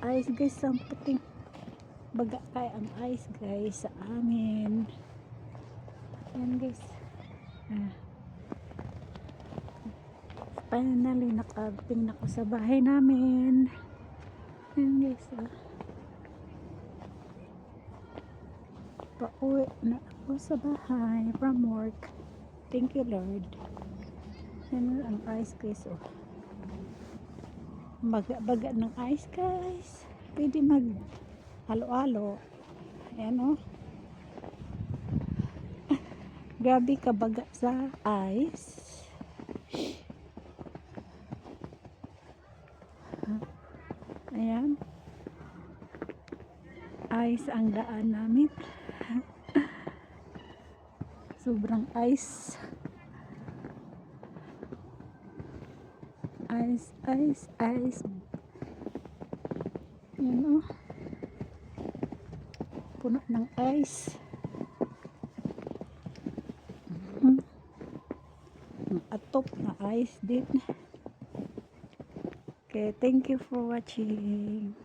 ice guys, ang puting baga kay ang ice guys sa amin. Yan guys. Finally nakarating na ako sa bahay namin. Yan guys. Pauwi na ako sa bahay from work. Thank you Lord. Yan ang ice guys. Baga ng ice guys. Pwede mag halo-halo. Ayan grabe ka baga sa ice. Ayan. Ice ang daan namin. Sobrang ice. Ice. Yan puno ng ice. Atop na ice din. Okay, thank you for watching.